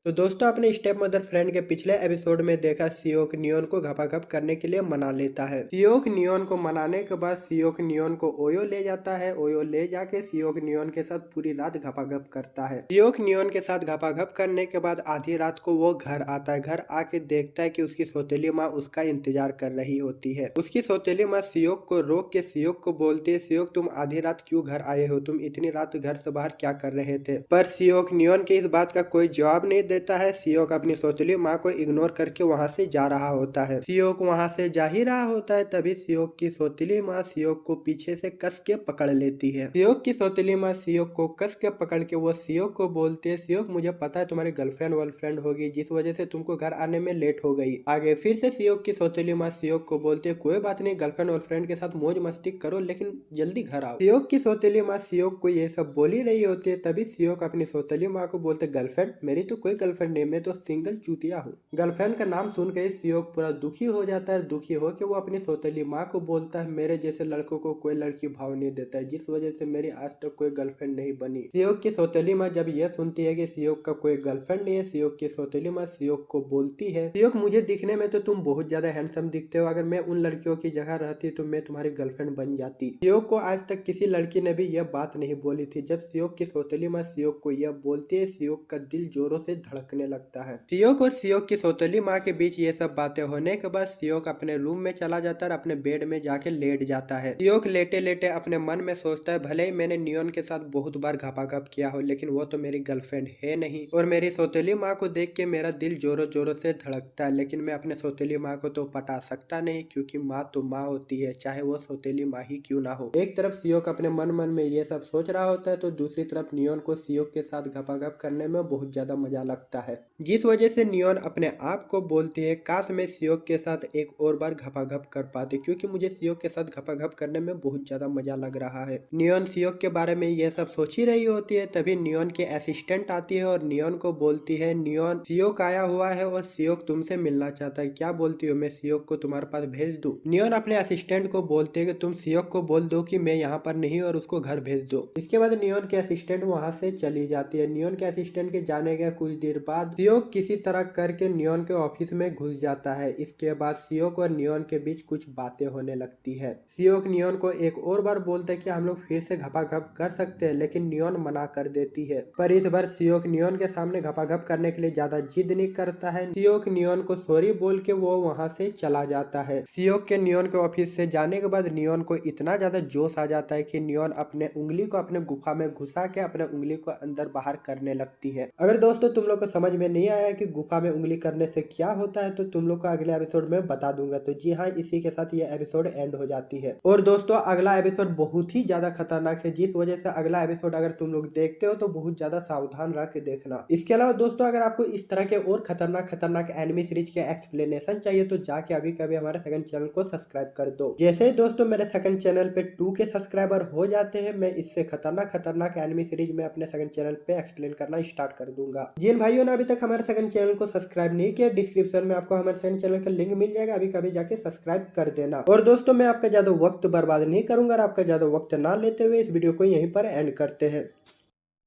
तो दोस्तों अपने स्टेप मदर फ्रेंड के पिछले एपिसोड में देखा सियोक नियोन को घपाघप करने के लिए मना लेता है। सियोक नियोन को मनाने के बाद सियोक नियोन को ओयो ले जाता है। ओयो ले जाके सियोक नियोन के साथ पूरी रात घपाघप करता है। सियोक नियोन के साथ घपाघप करने के बाद आधी रात को वो घर आता है। घर आके देखता है कि उसकी सौतेली माँ उसका इंतजार कर रही होती है। उसकी सौतेली माँ सियोक को रोक के सियोक को बोलती है, सियोक तुम आधी रात क्यों घर आए हो? तुम इतनी रात घर से बाहर क्या कर रहे थे? पर सियोक नियोन के इस बात का कोई जवाब नहीं देता है। सियोक अपनी सौतेली माँ को इग्नोर करके वहां से जा रहा होता है। सियोक वहां से जा ही रहा होता है तभी सियोक की सौतेली माँ सियोक को पीछे से कस के पकड़ लेती है। सियोक की सौतेली माँ सियोक को कस के पकड़ के वो सियोक को बोलती है, सियोक मुझे पता है तुम्हारी गर्लफ्रेंड वर्लफ्रेंड होगी जिस वजह से तुमको घर आने में लेट हो गई। आगे फिर से सियोक की सौतेली माँ सियोक को बोलती है, कोई बात नहीं, गर्लफ्रेंड वर्लफ्रेंड के साथ मौज मस्ती करो लेकिन जल्दी घर आओ। सियोक की सौतेली माँ सियोक को ये सब बोली रही होती है तभी सियोक अपनी सौतेली माँ को बोलते, गर्लफ्रेंड? मेरी तो कोई गर्लफ्रेंड नहीं, मैं तो सिंगल चूतिया हूँ। गर्लफ्रेंड का नाम सुन के सियोक पूरा दुखी हो जाता है। दुखी होकर वो अपनी सौतेली माँ को बोलता है, मेरे जैसे लड़कों को कोई लड़की भाव नहीं देता है जिस वजह से मेरी आज तक कोई गर्लफ्रेंड नहीं बनी। सियोक की सौतेली माँ जब यह सुनती है कि सियोक का कोई गर्लफ्रेंड नहीं है, सियोक की सौतेली माँ सियोक को बोलती है, सियोक मुझे दिखने में तो तुम बहुत ज्यादा हैंडसम दिखते हो, अगर मैं उन लड़कियों की जगह रहती तो मैं तुम्हारी गर्लफ्रेंड बन जाती। सियोक को आज तक किसी लड़की ने भी यह बात नहीं बोली थी। जब सियोक की सौतेली माँ सियोक को यह बोलती है सियोक का दिल जोरों से धड़कने लगता है। सियोक और सियोक की सौतेली माँ के बीच ये सब बातें होने के बाद सियोक अपने रूम में चला जाता है और अपने बेड में जाके लेट जाता है। सियोक लेटे लेटे अपने मन में सोचता है, भले ही मैंने नियोन के साथ बहुत बार घपाघप किया हो लेकिन वो तो मेरी गर्लफ्रेंड है नहीं, और मेरी सौतेली माँ को देख के मेरा दिल जोरों जोरों से धड़कता है, लेकिन मैं अपने सौतेली माँ को तो पटा सकता नहीं क्योंकि माँ तो माँ होती है, चाहे वो सौतेली माँ ही क्यों ना हो। एक तरफ सियोक अपने मन मन में ये सब सोच रहा होता है तो दूसरी तरफ नियोन को सियोक के साथ घपाघप करने में बहुत ज्यादा मजा लगता है, जिस वजह से नियोन अपने आप को बोलती है, काश मैं सियोक के साथ एक और बार घपाघप कर पाती क्योंकि मुझे सियोक के साथ घपाघप करने में बहुत ज्यादा मजा लग रहा है। नियोन सियोक के बारे में ये सब सोच ही रही होती है तभी नियोन के असिस्टेंट आती है और नियोन को बोलती है, नियोन सियोक आया हुआ है और सियोक तुमसे मिलना चाहता है, क्या बोलती हो, मैं सियोक को तुम्हारे पास भेज दूं? नियोन अपने असिस्टेंट को बोलते है कि तुम सियोक को बोल दो कि मैं यहाँ पर नहीं और उसको घर भेज दो। इसके बाद नियोन के असिस्टेंट वहां से चली जाती है। नियोन के असिस्टेंट के जाने के कुछ देर बाद सियोक किसी तरह करके नियोन के ऑफिस में घुस जाता है। इसके बाद सियोक और नियोन के बीच कुछ बातें होने लगती है। सियोक नियोन को एक और बार बोलता है कि हम लोग फिर से घपाघप कर सकते हैं, लेकिन नियोन मना कर देती है। पर इस बार सियोक नियोन के सामने घपाघप करने के लिए ज्यादा जिद नहीं करता है। सियोक नियोन को सॉरी बोल के वो वहां से चला जाता है। सियोक के नियोन के ऑफिस से जाने के बाद नियोन को इतना ज्यादा जोश आ जाता है कि नियोन अपने उंगली को अपने गुफा में घुसा के अपने उंगली को अंदर बाहर करने लगती है। अगर दोस्तों तुम लोग को समझ में नहीं आया कि गुफा में उंगली करने से क्या होता है तो तुम लोग को अगले एपिसोड में बता दूंगा। तो जी हाँ, इसी के साथ ये एपिसोड एंड हो जाती है। और दोस्तों अगला एपिसोड बहुत ही ज्यादा खतरनाक है, जिस वजह से अगला एपिसोड अगर तुम लोग देखते हो तो बहुत ज्यादा सावधान रह के देखना। इसके अलावा दोस्तों अगर आपको इस तरह के और खतरनाक खतरनाक एनिमी सीरीज के एक्सप्लेनेशन चाहिए तो जाके अभी कभी हमारे सेकंड चैनल को सब्सक्राइब कर दो। जैसे ही दोस्तों मेरे सेकंड चैनल पे 2 के सब्सक्राइबर हो जाते हैं, मैं इससे खतरनाक खतरनाक एनिमी सीरीज में अपने सेकंड चैनल पे एक्सप्लेन करना स्टार्ट कर दूंगा। जिन भाइयों ने अभी तक हमारे सेकंड चैनल को सब्सक्राइब नहीं किया, डिस्क्रिप्शन में आपको हमारे सेकंड चैनल का लिंक मिल जाएगा, अभी कभी जाके सब्सक्राइब कर देना। और दोस्तों मैं आपका ज्यादा वक्त बर्बाद नहीं करूंगा और आपका ज्यादा वक्त ना लेते हुए इस वीडियो को यहीं पर एंड करते हैं।